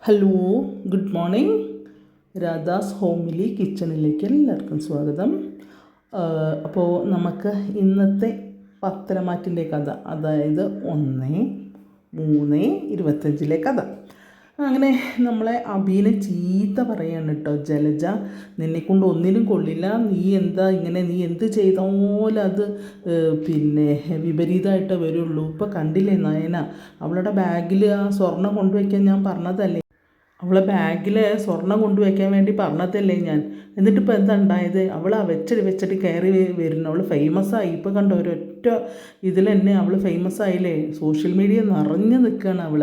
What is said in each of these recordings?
Hello, good morning. Radhas homely കിച്ചണിലേക്ക് എല്ലാവർക്കും സ്വാഗതം. അപ്പോൾ നമുക്ക് ഇന്നത്തെ പത്തരമാറ്റിൻ്റെ കഥ, അതായത് 1/3/25 കഥ. അങ്ങനെ നമ്മളെ അബീനെ ചീത്ത പറയാണ് കേട്ടോ. ജലജ, നിന്നെക്കൊണ്ട് ഒന്നിനും കൊള്ളില്ല, നീ എന്താ ഇങ്ങനെ, നീ എന്ത് ചെയ്താലും അത് വിപരീതമായിട്ടേ വരുള്ളൂ. ഇപ്പോൾ കണ്ടില്ലേ നയന, അവളുടെ ബാഗിൽ ആ സ്വർണ്ണം കൊണ്ടുവയ്ക്കാൻ ഞാൻ പറഞ്ഞതല്ലേ, അവളെ ബാഗിൽ സ്വർണ്ണം കൊണ്ടുവയ്ക്കാൻ വേണ്ടി പറഞ്ഞതല്ലേ ഞാൻ. എന്നിട്ടിപ്പോൾ എന്താ ഉണ്ടായത്? അവൾ ആ വെച്ചടി കയറി വരുന്നു. അവൾ ഫേമസായി. ഇപ്പോൾ കണ്ടോ, ഒരൊറ്റ ഇതിൽ തന്നെ അവൾ ഫേമസ് ആയില്ലേ. സോഷ്യൽ മീഡിയ നിറഞ്ഞു നിൽക്കുകയാണ് അവൾ.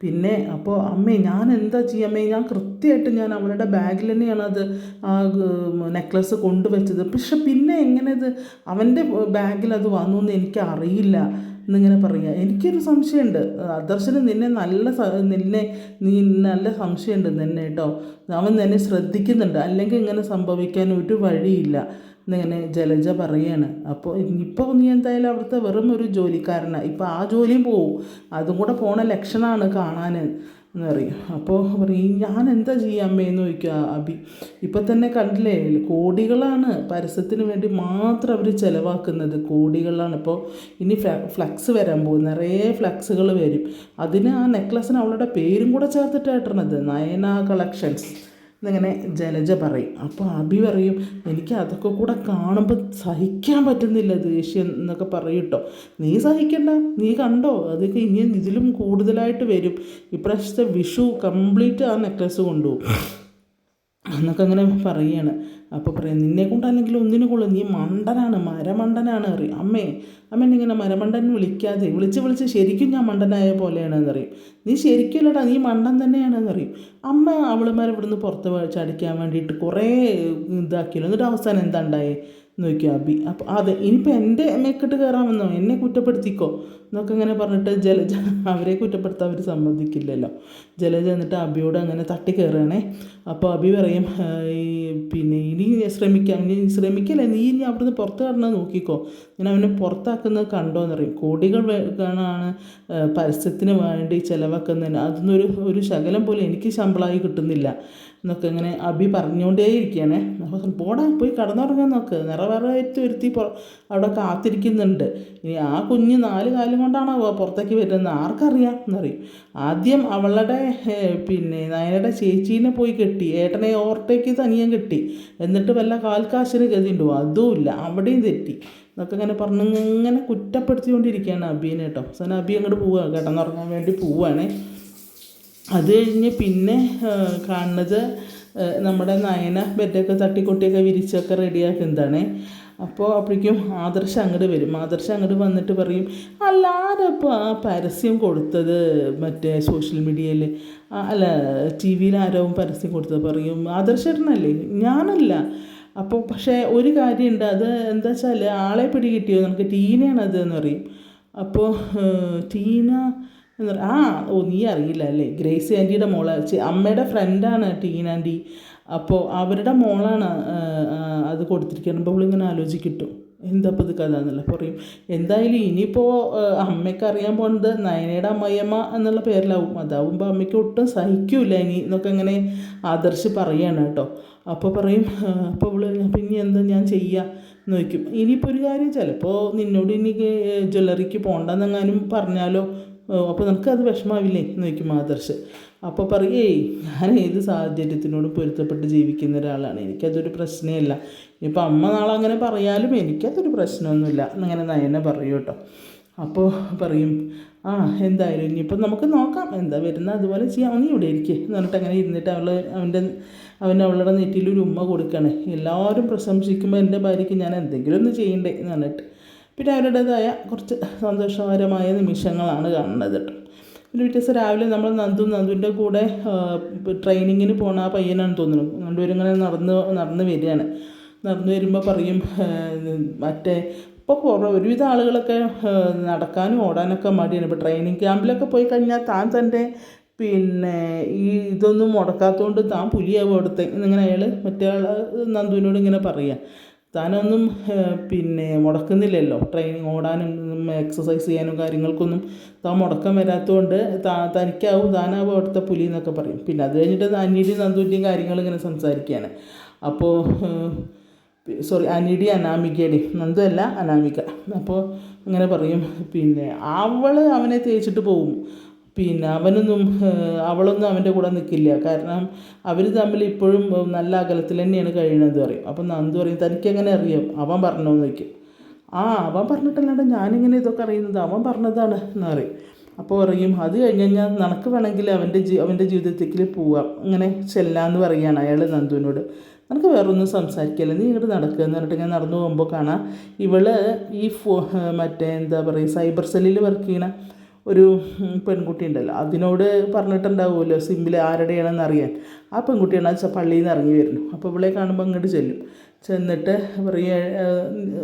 പിന്നെ അപ്പോൾ അമ്മേ, ഞാൻ എന്താ ചെയ്യാമ്മേ, ഞാൻ കൃത്യമായിട്ട് ഞാൻ അവളുടെ ബാഗിൽ തന്നെയാണ് അത് ആ നെക്ലസ് കൊണ്ടുവച്ചത്. പക്ഷെ പിന്നെ എങ്ങനെ ഇത് അവൻ്റെ ബാഗിൽ അത് വന്നു എന്ന് എനിക്ക് അറിയില്ല എന്നിങ്ങനെ പറയുക. എനിക്കൊരു സംശയമുണ്ട്, ആദർശന് നീ നല്ല സംശയമുണ്ട് നിന്നെ കേട്ടോ. അവൻ തന്നെ ശ്രദ്ധിക്കുന്നുണ്ട്, അല്ലെങ്കിൽ ഇങ്ങനെ സംഭവിക്കാൻ ഒരു വഴിയില്ല എന്നിങ്ങനെ ജലജ പറയാണ്. അപ്പോൾ ഇപ്പോൾ നീ എന്തായാലും അവിടുത്തെ വെറും ഒരു ജോലിക്കാരനാണ്, ഇപ്പോൾ ആ ജോലിയും പോവും, അതും കൂടെ പോണ ലക്ഷണമാണ് കാണാൻ എന്ന് പറയും. അപ്പോൾ പറയും, ഞാൻ എന്താ ചെയ്യാമ്മേന്ന് ചോദിക്കുക അബി. ഇപ്പം തന്നെ കണ്ടില്ലേ, കോടികളാണ് പരസ്യത്തിന് വേണ്ടി മാത്രം അവർ ചിലവാക്കുന്നത്, കോടികളാണ്. ഇപ്പോൾ ഇനി ഫ്ലക്സ് വരാൻ പോകും, നിറയെ ഫ്ലക്സുകൾ വരും. അതിന് ആ നെക്ലസിന് അവളുടെ പേരും കൂടെ ചേർത്തിട്ടായിട്ടത്, നയന കളക്ഷൻസ് എന്നിങ്ങനെ ജലജ പറയും. അപ്പോൾ അബി പറയും, എനിക്ക് അതൊക്കെ കൂടെ കാണുമ്പോൾ സഹിക്കാൻ പറ്റുന്നില്ല ദേഷ്യം എന്നൊക്കെ പറയും കേട്ടോ. നീ സഹിക്കണ്ട, നീ കണ്ടോ, അതൊക്കെ ഇനിയും ഇതിലും കൂടുതലായിട്ട് വരും. ഇപ്രാവശ്യത്തെ വിഷു കംപ്ലീറ്റ് ആ നെക്ലസ് കൊണ്ടുപോകും എന്നൊക്കെ അങ്ങനെ പറയുകയാണ്. അപ്പോൾ പറയാം, നിന്നെ കൊണ്ടല്ലെങ്കിൽ ഒന്നിനു കൊള്ളും, നീ മണ്ടനാണ്, മരമണ്ടനാണ് അറിയും. അമ്മേനെ ഇങ്ങനെ മരമണ്ടൻ വിളിക്കാതെ, വിളിച്ച് ശരിക്കും ഞാൻ മണ്ടനായ പോലെയാണെന്ന് അറിയും. നീ ശരിക്കുമല്ലടാ, നീ മണ്ടൻ തന്നെയാണെന്ന് അറിയും. അമ്മ അവളുമാരെ ഇവിടുന്ന് പുറത്ത് ചടിക്കാൻ വേണ്ടിയിട്ട് കുറേ ഇതാക്കിയല്ലോ, എന്നിട്ട് അവസാനം എന്താ ഉണ്ടായേ എന്ന് ചോദിക്കുക അബി. അപ്പോൾ അതെ, ഇനിയിപ്പോൾ എൻ്റെ മേക്കിട്ട് കയറാമെന്നോ, എന്നെ കുറ്റപ്പെടുത്തിക്കോ എന്നൊക്കെ ഇങ്ങനെ പറഞ്ഞിട്ട് ജലജ അവരെ കുറ്റപ്പെടുത്താൻ അവർ സമ്മതിക്കില്ലല്ലോ. ജലജ എന്നിട്ട് അബിയോട് അങ്ങനെ തട്ടി കയറുകയാണേ. അപ്പോൾ അബി പറയും, ഇനി ശ്രമിക്കല്ലേ, നീ ഇനി അവിടുന്ന് പുറത്ത് കടന്നത് നോക്കിക്കോ, ഞാൻ അവനെ പുറത്താക്കുന്നത് കണ്ടോയെന്ന് പറയും. കോടികൾ ആണ് പരസ്യത്തിന് വേണ്ടി ചിലവാക്കുന്നതിന്, അതൊന്നും ഒരു ശകലം പോലും എനിക്ക് ശമ്പളമായി കിട്ടുന്നില്ല എന്നൊക്കെ ഇങ്ങനെ അബി പറഞ്ഞുകൊണ്ടേയിരിക്കുകയാണ്. അപ്പോൾ പോയി കടന്നുറങ്ങാൻ നോക്ക്, നിറവേറായിട്ട് ഒരുത്തി അവിടെ കാത്തിരിക്കുന്നുണ്ട്. ഇനി ആ കുഞ്ഞ് 4 കാലം കൊണ്ടാണോ പുറത്തേക്ക് വരുന്നത് ആർക്കറിയാം എന്നറിയും. ആദ്യം അവളുടെ നയനയുടെ ചേച്ചീനെ പോയി കെട്ടി, ഏട്ടനെ ഓവർടേക്ക് തനിയാൻ കെട്ടി, എന്നിട്ട് വല്ല കാൽക്കാശിന് ഗതിയുണ്ടോ, അതുമില്ല, അവിടെയും തെറ്റി എന്നൊക്കെ ഇങ്ങനെ ഇങ്ങനെ കുറ്റപ്പെടുത്തിക്കൊണ്ടിരിക്കുകയാണ് അബീനെ കേട്ടോ. അവസാനം അബി അങ്ങോട്ട് പോവുക, കിടന്നുറങ്ങാൻ വേണ്ടി പോവുകയാണ്. അത് കഴിഞ്ഞ് പിന്നെ കാണുന്നത് നമ്മുടെ നയന ബെഡൊക്കെ തട്ടിക്കൊട്ടിയൊക്കെ വിരിച്ചൊക്കെ റെഡിയാക്കുന്നതാണ്. അപ്പോൾ അപ്പോഴേക്കും ആദർശം അങ്ങോട്ട് വരും. ആദർശം അങ്ങോട്ട് വന്നിട്ട് പറയും, ആരപ്പോൾ ആ പരസ്യം കൊടുത്തത് മറ്റേ സോഷ്യൽ മീഡിയയിൽ, അല്ല ടി വിയിൽ ആരോ പരസ്യം കൊടുത്തത് പറയും. ആദർശേട്ടനല്ലേ, ഞാനല്ല. അപ്പോൾ പക്ഷേ ഒരു കാര്യമുണ്ട്, അത് എന്താ വെച്ചാൽ ആളെ പിടികിട്ടിയോ, നമുക്ക് ടീനയാണത് എന്ന് പറയും. അപ്പോൾ ടീന എന്ന് പറയും, നീ അറിയില്ല അല്ലേ, ഗ്രേസ് ആൻറ്റിയുടെ മോള്, അമ്മയുടെ ഫ്രണ്ടാണ് ടീന ആൻറ്റി. അപ്പോൾ അവരുടെ മോളാണ് അത് കൊടുത്തിരിക്കുന്നത്. അപ്പോൾ ഇങ്ങനെ ആലോചിക്കിട്ടും എന്താ ഇപ്പോൾ ഇത് കഥ എന്നല്ല പറയും. എന്തായാലും ഇനിയിപ്പോൾ അമ്മയ്ക്ക് അറിയാൻ പോകുന്നത് നയനയുടെ അമ്മയമ്മ എന്നുള്ള പേരിലാവും, അതാവുമ്പോൾ അമ്മയ്ക്ക് ഒട്ടും സഹിക്കില്ല ഇനി എന്നൊക്കെ ഇങ്ങനെ ആദർശ് പറയാണ് കേട്ടോ. അപ്പോൾ പറയും, അപ്പോൾ പിന്നെ എന്താ ഞാൻ ചെയ്യുക എന്ന് ചോദിക്കും. ഇനിയിപ്പോൾ ഒരു കാര്യം, ചിലപ്പോൾ നിന്നോട് ഇനി ജ്വല്ലറിക്ക് പോകണ്ടെന്നെങ്ങാനും പറഞ്ഞാലോ, അപ്പോൾ നിനക്കത് വിഷമാവില്ലേ എന്ന് ചോദിക്കും ആദർശ്. അപ്പോൾ പറയേ, ഞാൻ ഏത് സാഹചര്യത്തിനോടും പൊരുത്തപ്പെട്ട് ജീവിക്കുന്ന ഒരാളാണ്, എനിക്കതൊരു പ്രശ്നമല്ല. ഇപ്പോൾ അമ്മ നാളെ അങ്ങനെ പറയാലും എനിക്കതൊരു പ്രശ്നമൊന്നുമില്ല എന്നിങ്ങനെ നയനെ പറയൂ കേട്ടോ. അപ്പോൾ പറയും, എന്തായാലും ഇനിയിപ്പോൾ നമുക്ക് നോക്കാം, എന്താ വരുന്നത് അതുപോലെ ചെയ്യാം, നീ ഇവിടെ ഇരിക്കുക എന്ന് പറഞ്ഞിട്ട് അങ്ങനെ ഇരുന്നിട്ട് അവളുടെ നെറ്റിയിലൊരു ഉമ്മ കൊടുക്കുകയാണ്. എല്ലാവരും പ്രശംസിക്കുമ്പോൾ എൻ്റെ ഭാര്യയ്ക്ക് ഞാൻ എന്തെങ്കിലും ഒന്ന് ചെയ്യണ്ടേ എന്ന് പറഞ്ഞിട്ട് പിന്നെ അവരുടേതായ കുറച്ച് സന്തോഷകരമായ നിമിഷങ്ങളാണ് കാണുന്നത് കേട്ടോ. പിന്നെ വ്യത്യാസം രാവിലെ നമ്മൾ നന്ദുവിൻ്റെ കൂടെ ട്രെയിനിങ്ങിന് പോണ ആ പയ്യനാണ് തോന്നുന്നു. രണ്ടുപേരും ഇങ്ങനെ നടന്ന് വരികയാണ്. നടന്നു വരുമ്പോൾ പറയും, മറ്റേ ഇപ്പോൾ ഒരുവിധ ആളുകളൊക്കെ നടക്കാനും ഓടാനൊക്കെ മടിയാണ്. ഇപ്പോൾ ട്രെയിനിങ് ക്യാമ്പിലൊക്കെ പോയി കഴിഞ്ഞാൽ താൻ തൻ്റെ ഈ ഇതൊന്നും മുടക്കാത്തതുകൊണ്ട് താൻ പുലിയാവും അവിടുത്തെ എന്നിങ്ങനെ അയാൾ മറ്റേ നന്ദുവിനോട് ഇങ്ങനെ പറയുക. താനൊന്നും പിന്നെ മുടക്കുന്നില്ലല്ലോ, ട്രെയിനിങ് ഓടാനും എക്സസൈസ് ചെയ്യാനും കാര്യങ്ങൾക്കൊന്നും താൻ മുടക്കം വരാത്തതുകൊണ്ട് താനാവും അവിടുത്തെ പുലി എന്നൊക്കെ പറയും. പിന്നെ അത് കഴിഞ്ഞിട്ട് അനിയുടെയും നന്ദുവിൻ്റെയും കാര്യങ്ങൾ ഇങ്ങനെ സംസാരിക്കുകയാണ്. അപ്പോൾ സോറി, അനിയുടെയും അനാമികയുടെയും, നന്ദു അല്ല അനാമിക. അപ്പോൾ ഇങ്ങനെ പറയും, പിന്നെ അവനെ തേച്ചിട്ട് പോവും, പിന്നെ അവളൊന്നും അവൻ്റെ കൂടെ നിൽക്കില്ല, കാരണം അവർ തമ്മിൽ ഇപ്പോഴും നല്ല അകലത്തിൽ തന്നെയാണ് കഴിയണത് പറയും. അപ്പം നന്ദു പറയും, തനിക്കെങ്ങനെ അറിയാം, അവൻ പറഞ്ഞോന്ന് ചോദിക്കും. അവൻ പറഞ്ഞിട്ടല്ലാണ്ട് ഞാനിങ്ങനെ ഇതൊക്കെ അറിയുന്നത്, അവൻ പറഞ്ഞതാണ് എന്ന് പറയും. അപ്പോൾ പറയും, അത് കഴിഞ്ഞ് കഴിഞ്ഞാൽ നിനക്ക് വേണമെങ്കിൽ അവൻ്റെ ജീവിതത്തിലേക്ക് പോവാം, ഇങ്ങനെ ചെല്ലാന്ന് പറയുകയാണ് അയാൾ നന്ദുവിനോട്. നിനക്ക് വേറൊന്നും സംസാരിക്കില്ല, നീ ഇങ്ങോട്ട് നടക്കുക എന്ന് പറഞ്ഞിട്ട് ഇങ്ങനെ നടന്നു പോകുമ്പോൾ കാണാം ഇവള് ഈ മറ്റേ എന്താ പറയുക, സൈബർ സെല്ലിൽ വർക്ക് ചെയ്യണ ഒരു പെൺകുട്ടി ഉണ്ടല്ലോ, അതിനോട് പറഞ്ഞിട്ടുണ്ടാവുമല്ലോ സിമ്പിൾ ആരുടെയാണെന്ന് അറിയാൻ. ആ പെൺകുട്ടിയാണ് പള്ളിയിൽ നിന്ന് ഇറങ്ങി വരുന്നു. അപ്പോൾ ഇവളെ കാണുമ്പോൾ അങ്ങോട്ട് ചെന്നിട്ട് പറയുക,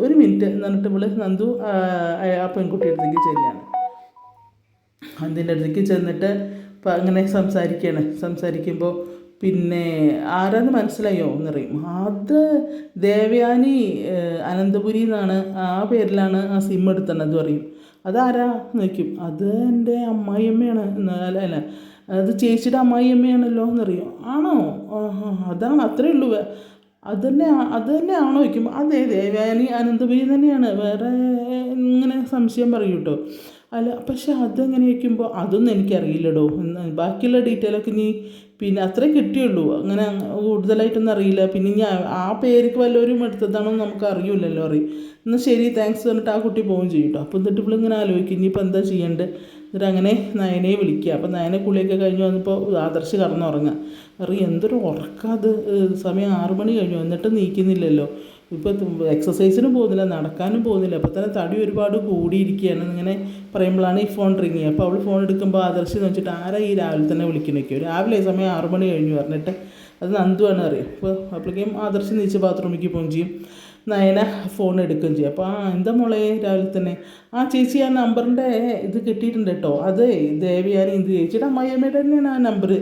ഒരു മിനിറ്റ് എന്ന് പറഞ്ഞിട്ട് ഇവള് നന്ദു ആ പെൺകുട്ടിയുടെ അടുത്തേക്ക് ചെല്ലുകയാണ്. അതിൻ്റെ അടുത്തേക്ക് ചെന്നിട്ട് അങ്ങനെ സംസാരിക്കുമ്പോൾ പിന്നെ ആരാന്ന് മനസ്സിലായോ എന്ന് പറയും. അത് ദേവയാനി അനന്തപുരി എന്നാണ്, ആ പേരിലാണ് ആ സിം എടുത്തത് പറയും. അതാരാ നോക്കും, അത് എൻ്റെ അമ്മായിയമ്മയാണ്. അല്ല, അത് ചേച്ചിയുടെ അമ്മായിയമ്മയാണല്ലോ എന്നറിയും. ആണോ, അതാണ്, അത്രയേ ഉള്ളൂ, അത് തന്നെ ആണോ ചോദിക്കും. അതെ, ദേവയാനി അനന്തപുരി തന്നെയാണ്, വേറെ ഇങ്ങനെ സംശയം പറയും കേട്ടോ. അല്ല, പക്ഷെ അതെങ്ങനെ വയ്ക്കുമ്പോൾ അതൊന്നും എനിക്കറിയില്ലടോ, ബാക്കിയുള്ള ഡീറ്റെയിലൊക്കെ നീ പിന്നെ അത്രേ കിട്ടിയുള്ളൂ, അങ്ങനെ കൂടുതലായിട്ടൊന്നും അറിയില്ല. പിന്നെ ഞാൻ ആ പേർക്ക് വല്ലവരും എടുത്തതാണോ നമുക്ക് അറിയില്ലല്ലോ അറിയും. എന്നാൽ ശരി, താങ്ക്സ് പറഞ്ഞിട്ട് ആ കുട്ടി പോവുകയും ചെയ്യും കേട്ടോ. അപ്പോൾ എന്നിട്ട് ഇവളിങ്ങനെ ആലോചിക്കും ഇനിയിപ്പോൾ എന്താ ചെയ്യേണ്ടത്. എന്നിട്ട് അങ്ങനെ നയനയെ വിളിക്കുക. അപ്പോൾ നയനെ കുളിയൊക്കെ കഴിഞ്ഞ് വന്നപ്പോൾ ആദർശ് കടന്നുറങ്ങുക. അറിയാം എന്തൊരു ഉറക്കം അത്, സമയം 6 മണി കഴിഞ്ഞു, എന്നിട്ട് നീക്കുന്നില്ലല്ലോ. ഇപ്പോൾ എക്സസൈസിനും പോകുന്നില്ല, നടക്കാനും പോകുന്നില്ല, അപ്പോൾ തന്നെ തടി ഒരുപാട് കൂടിയിരിക്കുകയാണ്. ഇങ്ങനെ പറയുമ്പോഴാണ് ഈ ഫോൺ റിങ് ചെയ്യുക. അപ്പോൾ അവൾ ഫോൺ എടുക്കുമ്പോൾ ആദർശ് എന്ന് വെച്ചിട്ട് ആരാ ഈ രാവിലെ തന്നെ വിളിക്കണേക്കോ, രാവിലെ സമയം 6 മണി കഴിഞ്ഞു പറഞ്ഞിട്ട് അത് നന്ദുവാണ് അറിയാം. അപ്പോൾ അപ്പോഴേക്കും ആദർശ് നീച്ച് ബാത്റൂമിലേക്ക് പോവുകയും ചെയ്യും. നയന ഫോൺ എടുക്കുകയും ചെയ്യും. അപ്പോൾ എന്താ മോളെ രാവിലെ തന്നെ, ചേച്ചി ആ നമ്പറിൻ്റെ ഇത് കിട്ടിയിട്ടുണ്ട് കേട്ടോ, അതെ ദേവിയാനി ഇത് ചേച്ചിയുടെ അമ്മായിയമ്മയുടെ തന്നെയാണ് ആ നമ്പർ.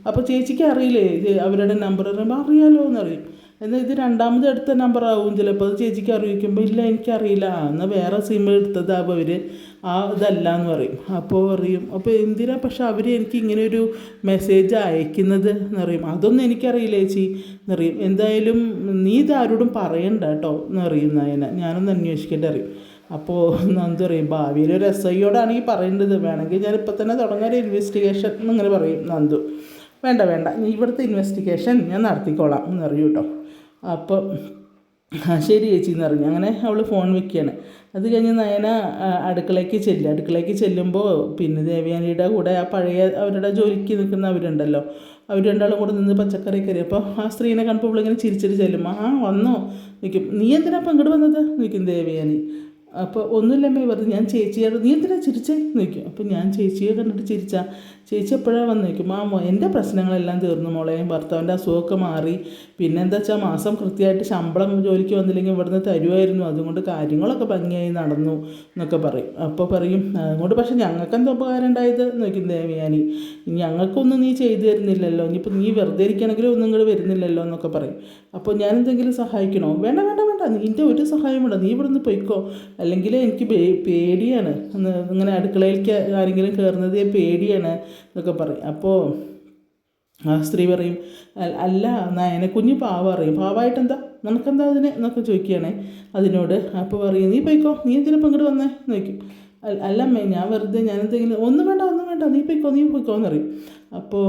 അപ്പോൾ ചേച്ചിക്ക് അറിയില്ലേ അവരുടെ നമ്പർ പറയുമ്പോൾ അറിയാലോ എന്നറിയും. എന്നാൽ ഇത് രണ്ടാമത് എടുത്ത നമ്പറാവും ചിലപ്പോൾ, അത് ചേച്ചിക്ക് അറിയിക്കുമ്പോൾ ഇല്ല എനിക്കറിയില്ല, എന്നാൽ വേറെ സിം എടുത്തതാകുമ്പോൾ അവർ ഇതല്ല എന്ന് പറയും. അപ്പോൾ പറയും, അപ്പോൾ എന്തിനാ പക്ഷെ അവർ എനിക്ക് ഇങ്ങനെ ഒരു മെസ്സേജ് അയക്കുന്നത് എന്നറിയും. അതൊന്നും എനിക്കറിയില്ല ചേച്ചി എന്നറിയും. എന്തായാലും നീ ഇത് ആരോടും പറയണ്ട കേട്ടോ എന്നറിയും നയന, ഞാനൊന്ന് അന്വേഷിക്കേണ്ടി അറിയും. അപ്പോൾ നന്ദു പറയും, ഭാവിയിൽ ഒരു SI പറയേണ്ടത്, വേണമെങ്കിൽ ഞാനിപ്പോൾ തന്നെ തുടങ്ങാൻ ഇൻവെസ്റ്റിഗേഷൻ എന്നിങ്ങനെ പറയും നന്ദു. വേണ്ട നീ ഇവിടുത്തെ ഇൻവെസ്റ്റിഗേഷൻ ഞാൻ നടത്തിക്കോളാം എന്നറിയും കേട്ടോ. അപ്പോൾ ശരി ചേച്ചി എന്ന് പറഞ്ഞു. അങ്ങനെ അവൾ ഫോൺ വെക്കുകയാണ്. അത് കഴിഞ്ഞ് നയന അടുക്കളയ്ക്ക് ചെല്ലുമ്പോൾ പിന്നെ ദേവയാനിയുടെ കൂടെ ആ പഴയ അവരുടെ ജോലിക്ക് നിൽക്കുന്ന അവരുണ്ടല്ലോ, അവർ രണ്ടാളും കൂടെ നിന്ന് പച്ചക്കറി കയറി. അപ്പോൾ ആ സ്ത്രീനെ കണ്ടപ്പോൾ ഇവളിങ്ങനെ ചിരിച്ചിട്ട് ചെല്ലും. വന്നോ നിൽക്കും. നീ എന്തിനാ അപ്പം ഇങ്ങോട്ട് വന്നത് നിൽക്കും ദേവയാനി. അപ്പോൾ ഒന്നുമില്ലമ്മേ വെറുതെ ഞാൻ ചേച്ചിയോട്, നീ എന്തിനാ ചിരിച്ചേ നിൽക്കും. അപ്പോൾ ഞാൻ ചേച്ചിയെ കണ്ടിട്ട് ചേച്ചി എപ്പോഴാണ് വന്ന് നിൽക്കും. എൻ്റെ പ്രശ്നങ്ങളെല്ലാം തീർന്നു മോളെ, ഭർത്താവിൻ്റെ അസുഖമൊക്കെ മാറി, പിന്നെ എന്താ വെച്ചാൽ മാസം കൃത്യമായിട്ട് ശമ്പളം ജോലിക്ക് വന്നില്ലെങ്കിൽ ഇവിടുന്ന് തരുമായിരുന്നു, അതുകൊണ്ട് കാര്യങ്ങളൊക്കെ ഭംഗിയായി നടന്നു എന്നൊക്കെ പറയും. അപ്പോൾ പറയും, അതുകൊണ്ട് പക്ഷെ ഞങ്ങൾക്ക് എന്താ ഉപകാരം ഉണ്ടായത് നോക്കും ദേവയാനി, ഞങ്ങൾക്കൊന്നും നീ ചെയ്തു തരുന്നില്ലല്ലോ, ഇനിയിപ്പോൾ നീ വെറുതെ ഇരിക്കണമെങ്കിലും ഒന്നും ഇങ്ങോട്ട് വരുന്നില്ലല്ലോ എന്നൊക്കെ പറയും. അപ്പോൾ ഞാൻ എന്തെങ്കിലും സഹായിക്കണോ? വേണ്ട നിൻ്റെ ഒരു സഹായം വേണ്ട, നീ ഇവിടുന്ന് പൊയ്ക്കോ, അല്ലെങ്കിൽ എനിക്ക് പേടിയാണ്, ഇങ്ങനെ അടുക്കളയിലേക്ക് ആരെങ്കിലും കയറുന്നത് പേടിയാണ് എന്നൊക്കെ പറയും. അപ്പോൾ ആ സ്ത്രീ പറയും, അല്ല നയന കുഞ്ഞ് പറയും, പാവമായിട്ടെന്താ നിനക്കെന്താ അതിന് എന്നൊക്കെ ചോദിക്കുകയാണേ അതിനോട്. അപ്പോൾ പറയും, നീ പോയിക്കോ, നീ എന്തിനിപ്പോൾ ഇങ്ങോട്ട് വന്നേ എന്ന് ചോദിക്കും. അല്ലമ്മേ ഞാൻ ഞാനെന്തെങ്കിലും ഒന്നും വേണ്ട നീ പോയിക്കോ എന്നറിയും. അപ്പോൾ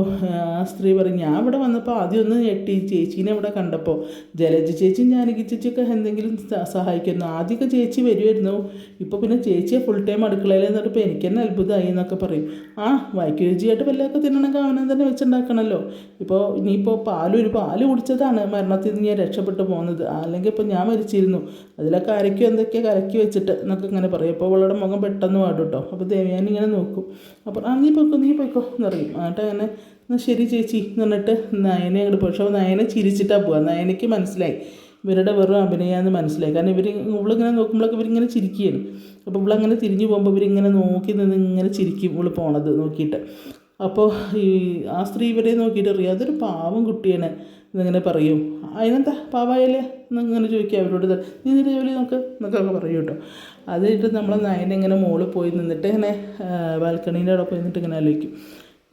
ആ സ്ത്രീ പറയും, ഞാൻ ഇവിടെ വന്നപ്പോൾ ആദ്യം ഒന്ന് ഞെട്ടി, ചേച്ചീനെ ഇവിടെ കണ്ടപ്പോൾ ജലജ ചേച്ചി ജാനകി ചേച്ചിയൊക്കെ എന്തെങ്കിലും സഹായിക്കുന്നു, ആദ്യമൊക്കെ ചേച്ചി വരുമായിരുന്നു, ഇപ്പോൾ പിന്നെ ചേച്ചിയെ ഫുൾ ടൈം അടുക്കളയിൽ നിന്നിട്ടിപ്പോൾ എനിക്ക് തന്നെ അത്ഭുതമായി എന്നൊക്കെ പറയും. വൈക്ക് രുചിയായിട്ട് വല്ലതൊക്കെ തിന്നണമെങ്കിൽ അവനെ തന്നെ വെച്ചുണ്ടാക്കണമല്ലോ, ഇപ്പോൾ ഇനിയിപ്പോൾ പാല് കുടിച്ചതാണ് മരണത്തിൽ നിന്ന് ഞാൻ രക്ഷപ്പെട്ടു പോകുന്നത്, അല്ലെങ്കിൽ ഇപ്പോൾ ഞാൻ മരിച്ചിരുന്നു, അതിലൊക്കെ എന്തൊക്കെയാണ് കലക്കി വെച്ചിട്ട് എന്നൊക്കെ ഇങ്ങനെ പറയും. അപ്പോൾ അവളുടെ മുഖം പെട്ടെന്ന് പാടും കേട്ടോ. അപ്പോൾ ദേവയാനി ഇങ്ങനെ നോക്കും. അപ്പോൾ നീ പോയിക്കോ എന്നറിയും. എന്നിട്ട് അങ്ങനെ എന്നാൽ ശരി ചേച്ചി എന്ന് പറഞ്ഞിട്ട് നയനെ അങ്ങോട്ട് പോയി. പക്ഷേ നയനെ ചിരിച്ചിട്ടാണ് പോവുക. നയനയ്ക്ക് മനസ്സിലായി ഇവരുടെ വെറും അഭിനയമാണെന്ന് മനസ്സിലായി. കാരണം ഇവളിങ്ങനെ നോക്കുമ്പോഴൊക്കെ ഇവരിങ്ങനെ ചിരിക്കുകയാണ്. അപ്പോൾ ഇവളങ്ങനെ തിരിഞ്ഞു പോകുമ്പോൾ ഇവരിങ്ങനെ നോക്കി നിന്ന് ഇങ്ങനെ ചിരിക്കും ഇവൾ പോണത് നോക്കിയിട്ട്. അപ്പോൾ ആ സ്ത്രീ ഇവരെ നോക്കിയിട്ട് അറിയാം, അതൊരു പാവം കുട്ടിയാണ്, എന്നിങ്ങനെ പറയും. അതിനെന്താ പാവായാലേ എന്നിങ്ങനെ ചോദിക്കുക അവരോട്. നീ നിന്റെ ജോലി നോക്ക് എന്നൊക്കെ പറയും കേട്ടോ. അത് കഴിഞ്ഞിട്ട് നമ്മളെ നയന ഇങ്ങനെ മോളിൽ പോയി നിന്നിട്ട് ഇങ്ങനെ ബാൽക്കണീൻ്റെ അവിടെ പോയി നിന്നിട്ട് ഇങ്ങനെ ആലോചിക്കും,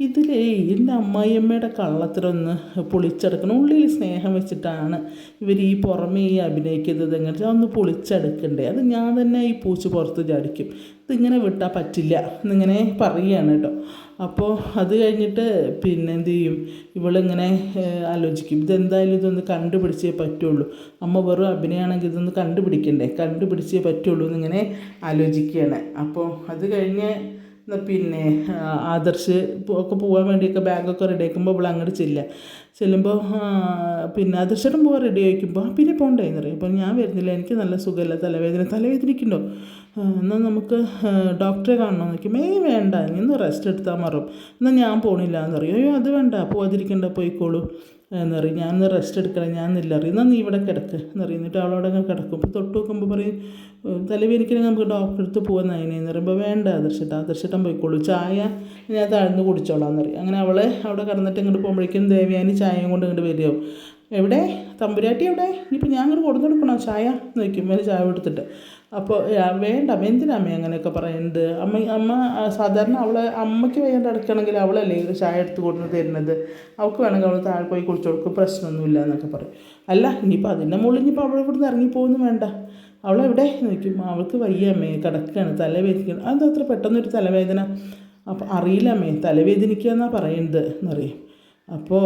ഇതിലേ എൻ്റെ അമ്മായിയമ്മയുടെ കള്ളത്തിലൊന്ന് പൊളിച്ചെടുക്കണം. ഉള്ളിൽ സ്നേഹം വെച്ചിട്ടാണ് ഇവർ ഈ പുറമേ ഈ അഭിനയിക്കുന്നത്. എങ്ങനെ ഒന്ന് പൊളിച്ചെടുക്കണ്ടേ, അത് ഞാൻ തന്നെ ഈ പൂച്ച് പുറത്ത് ചാടിക്കും, ഇതിങ്ങനെ വിട്ടാൽ പറ്റില്ല എന്നിങ്ങനെ പറയുകയാണ് കേട്ടോ. അപ്പോൾ അത് കഴിഞ്ഞിട്ട് പിന്നെ എന്ത് ചെയ്യും, ഇവളിങ്ങനെ ആലോചിക്കും, ഇതെന്തായാലും ഇതൊന്ന് കണ്ടുപിടിച്ചേ പറ്റുള്ളൂ, അമ്മ വെറും അഭിനയമാണെങ്കിൽ ഇതൊന്ന് കണ്ടുപിടിച്ചേ പറ്റുള്ളൂ എന്നിങ്ങനെ ആലോചിക്കുകയാണ്. അപ്പോൾ അത് കഴിഞ്ഞ് പിന്നെ ആദർശ് ഒക്കെ പോകാൻ വേണ്ടിയൊക്കെ ബാഗൊക്കെ റെഡി ആക്കുമ്പോൾ അവൾ അങ്ങോട്ട് ചെല്ലുമ്പോൾ പിന്നെ ആദർശേട്ടൻ പോകാൻ റെഡി ആയിക്കുമ്പോൾ പിന്നെ പോകണ്ടേന്ന് പറയും. അപ്പോൾ ഞാൻ വരുന്നില്ല, എനിക്ക് നല്ല സുഖമില്ല, തലവേദനയ്ക്കുണ്ടോ, എന്നാൽ നമുക്ക് ഡോക്ടറെ കാണണമെന്ന് നോക്കും. വേണ്ട, ഇന്ന് റെസ്റ്റ് എടുത്താൽ മാറും, എന്നാൽ ഞാൻ പോകണില്ല എന്ന് പറയും. അയ്യോ അത് വേണ്ട, പോകാതിരിക്കണ്ട, പോയിക്കോളൂ എന്ന് പറയും. ഞാനൊന്ന് റെസ്റ്റ് എടുക്കണം, ഞാനില്ല അറിയും. എന്നാൽ നീ ഇവിടെ കിടക്ക് എന്ന് പറയും. എന്നിട്ട് അവളവിടെ അങ്ങനെ കിടക്കും. ഇപ്പോൾ തൊട്ട് നോക്കുമ്പോൾ പറയും, തലവേദനയ്ക്ക് നമുക്ക് ഡോക്ടറെ അടുത്ത് പോകാൻ അതിനെന്ന് പറയുമ്പോൾ വേണ്ട ആദർശേട്ടൻ പോയിക്കോളൂ, ചായ ഞാൻ താഴ്ന്ന് കുടിച്ചോളാം എന്ന് പറയും. അങ്ങനെ അവൾ അവിടെ കിടന്നിട്ട് ഇങ്ങോട്ട് പോകുമ്പോഴേക്കും ദേവയാനി ചായയും കൊണ്ട് ഇങ്ങോട്ട് വരികയാവും. എവിടെ തമ്പുരാട്ടി എവിടെ, ഇനിയിപ്പോൾ ഞാൻ അങ്ങോട്ട് കൊടുത്തു കൊടുക്കണോ ചായ എന്ന് വയ്ക്കും. വേറെ ചായ കൊടുത്തിട്ട് അപ്പോൾ വേണ്ട എന്തിനാ അമ്മ അങ്ങനെയൊക്കെ പറയുന്നത്, അമ്മ സാധാരണ അമ്മയ്ക്ക് വയ്യാണ്ട് അടക്കണമെങ്കിൽ അവളല്ലേ ചായ എടുത്ത് കൊടുത്ത് തരുന്നത്, അവൾക്ക് വേണമെങ്കിൽ അവൾ താഴെ പോയി കുടിച്ചു കൊടുക്കും, പ്രശ്നമൊന്നുമില്ല എന്നൊക്കെ പറയും. അല്ല ഇനിയിപ്പോൾ അതിൻ്റെ മുകളിൽ ഇനിയിപ്പോൾ അവൾ ഇവിടുന്ന് ഇറങ്ങിപ്പോകുന്നു വേണ്ട, അവളെവിടെ നോക്കും. അവൾക്ക് വയ്യ അമ്മേ, കിടക്കുകയാണ്, തലവേദനിക്കണം. അതെന്താ അത്ര പെട്ടെന്നൊരു തലവേദന, അപ്പോൾ അറിയില്ല അമ്മേ, തലവേദനിക്കുക എന്നാണ് പറയുന്നത് എന്നറിയും. അപ്പോൾ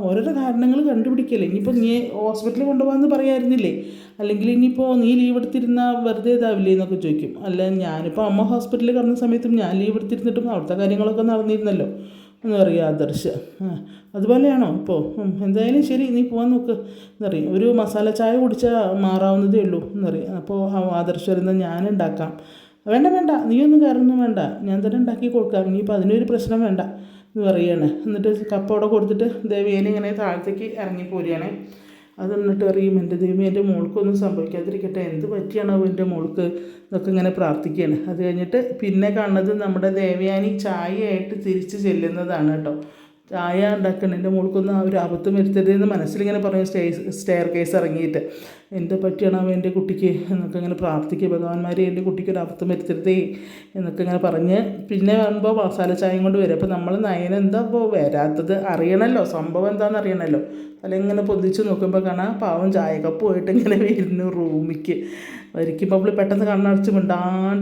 ഓരോരോ കാരണങ്ങൾ കണ്ടുപിടിക്കല്ലേ. ഇനിയിപ്പോൾ നീ ഹോസ്പിറ്റലിൽ കൊണ്ടുപോകാമെന്ന് പറയാമായിരുന്നില്ലേ, അല്ലെങ്കിൽ ഇനിയിപ്പോൾ നീ ലീവ് എടുത്തിരുന്നാൽ വെറുതെ ഇതാവില്ലേ എന്നൊക്കെ ചോദിക്കും. അല്ല ഞാനിപ്പോൾ അമ്മ ഹോസ്പിറ്റലിൽ കിടന്ന സമയത്തും ഞാൻ ലീവ് എടുത്തിരുന്നിട്ടും അവിടുത്തെ കാര്യങ്ങളൊക്കെ നടന്നിരുന്നല്ലോ എന്ന് പറയും ആദർശ്. അതുപോലെയാണോ ഇപ്പോൾ, എന്തായാലും ശരി നീ പോകാൻ നോക്ക് എന്നറിയും. ഒരു മസാല ചായ കുടിച്ചാൽ മാറാവുന്നതേ ഉള്ളൂ എന്നറിയും. അപ്പോൾ ആദർശ് വരുന്നത് ഞാൻ ഉണ്ടാക്കാം. വേണ്ട നീയൊന്നും കയറൊന്നും വേണ്ട, ഞാൻ തന്നെ ഉണ്ടാക്കി കൊടുക്കാം, ഇനിയിപ്പോൾ അതിനൊരു പ്രശ്നം വേണ്ട എന്ന് പറയുകയാണ്. എന്നിട്ട് കപ്പ അവിടെ കൊടുത്തിട്ട് ദേവിയേനെ ഇങ്ങനെ താഴത്തേക്ക് ഇറങ്ങിപ്പോരുകയാണ്. അത് എന്നിട്ട് അറിയും, എൻ്റെ ദൈവം എൻ്റെ മോൾക്കൊന്നും സംഭവിക്കാതിരിക്കട്ടെ, എന്ത് പറ്റിയാണോ എൻ്റെ മോൾക്ക് എന്നൊക്കെ ഇങ്ങനെ പ്രാർത്ഥിക്കുകയാണ്. അത് കഴിഞ്ഞിട്ട് പിന്നെ കാണുന്നത് നമ്മുടെ ദേവയാനി ചായയായിട്ട് തിരിച്ച് ചെല്ലുന്നതാണ് കേട്ടോ. ചായ ഉണ്ടാക്കണം, എൻ്റെ മോൾക്കൊന്നും ഒരു അബദ്ധം വരുത്തരുതെന്ന് മനസ്സിലിങ്ങനെ പറയും. സ്റ്റെയർ കേസ് ഇറങ്ങിയിട്ട് എൻ്റെ പറ്റിയാണോ എൻ്റെ കുട്ടിക്ക് എന്നൊക്കെ ഇങ്ങനെ പ്രാർത്ഥിക്കുക, ഭഗവാന്മാരെ എൻ്റെ കുട്ടിക്ക് ഒരു അബദ്ധം വരുത്തരുതേ എന്നൊക്കെ ഇങ്ങനെ പറഞ്ഞ് പിന്നെ വരുമ്പോൾ മസാല ചായയും കൊണ്ട് വരും. അപ്പോൾ നമ്മൾ നയന എന്താ ഇപ്പോൾ വരാത്തത് അറിയണമല്ലോ, സംഭവം എന്താണെന്ന് അറിയണമല്ലോ. ഇങ്ങനെ പൊതിച്ച് നോക്കുമ്പോൾ കാണാം പാവം ചായക്കപ്പ് പോയിട്ട് ഇങ്ങനെ വരുന്നു റൂമിക്ക്. വരിക്കുമ്പോൾ അവൾ പെട്ടെന്ന് കണ്ണടച്ച്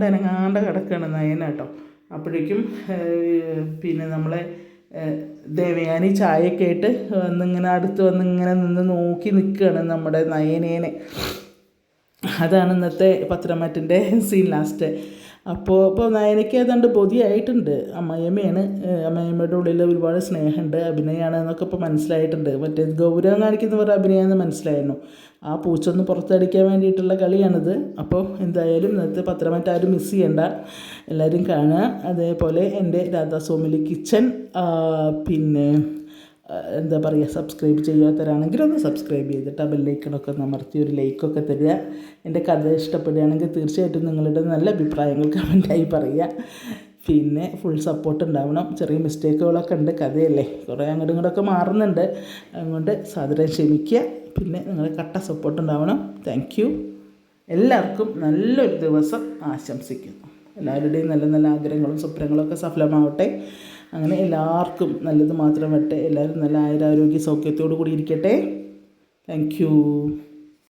അനങ്ങാണ്ട് കിടക്കുകയാണ് നയന കേട്ടോ. അപ്പോഴേക്കും പിന്നെ നമ്മളെ ദേവയാനി ചായയൊക്കെ ആയിട്ട് വന്നിങ്ങനെ അടുത്ത് വന്നിങ്ങനെ നിന്ന് നോക്കി നിൽക്കുകയാണ് നമ്മുടെ നയനേനെ. അതാണ് ഇന്നത്തെ പത്രമാറ്റിൻ്റെ സീൻ ലാസ്റ്റ്. അപ്പോൾ നയനയ്ക്ക് ഏതാണ്ട് ബോധ്യമായിട്ടുണ്ട്, അമ്മയമ്മയുടെ ഉള്ളിൽ ഒരുപാട് സ്നേഹമുണ്ട്, അഭിനയമാണ് എന്നൊക്കെ ഇപ്പോൾ മനസ്സിലായിട്ടുണ്ട്. മറ്റേ ഗൗരവം കാണിക്കുന്നവർ അഭിനയമെന്ന് മനസ്സിലായിരുന്നു. ആ പൂച്ചൊന്ന് പുറത്തടിക്കാൻ വേണ്ടിയിട്ടുള്ള കളിയാണിത്. അപ്പോൾ എന്തായാലും ഇന്നത്തെ പത്രമാറ്റ് ആരും മിസ് ചെയ്യണ്ട, എല്ലാവരും കാണുക. അതേപോലെ എൻ്റെ രാധാസോമിലി കിച്ചൺ പിന്നെ എന്താ പറയുക, സബ്സ്ക്രൈബ് ചെയ്യാത്തവരാണെങ്കിൽ ഒന്ന് സബ്സ്ക്രൈബ് ചെയ്തിട്ട് ബെല്ലൈക്കണൊക്കെ അമർത്തി ഒരു ലൈക്കൊക്കെ തരിക. എൻ്റെ കഥ ഇഷ്ടപ്പെടുകയാണെങ്കിൽ തീർച്ചയായിട്ടും നിങ്ങളുടെ നല്ല അഭിപ്രായങ്ങൾ കമൻറ്റായി പറയുക. പിന്നെ ഫുൾ സപ്പോർട്ട് ഉണ്ടാവണം. ചെറിയ മിസ്റ്റേക്കുകളൊക്കെ ഉണ്ട്, കഥയല്ലേ, കുറേ അങ്ങോട്ടും ഇങ്ങോട്ടൊക്കെ മാറുന്നുണ്ട്, അതുകൊണ്ട് സാധാരണ ക്ഷമിക്കുക. പിന്നെ നിങ്ങളുടെ കട്ട സപ്പോർട്ട് ഉണ്ടാവണം. Thank you. എല്ലാവർക്കും നല്ലൊരു ദിവസം ആശംസിക്കുന്നു. എല്ലാവരുടെയും നല്ല നല്ല ആഗ്രഹങ്ങളും സ്വപ്നങ്ങളൊക്കെ സഫലമാവട്ടെ. അങ്ങനെ എല്ലാവർക്കും നല്ലത് മാത്രം വരട്ടെ. എല്ലാവരും നല്ല ആയുരാരോഗ്യ സൗഖ്യത്തോടു കൂടി ഇരിക്കട്ടെ. Thank you.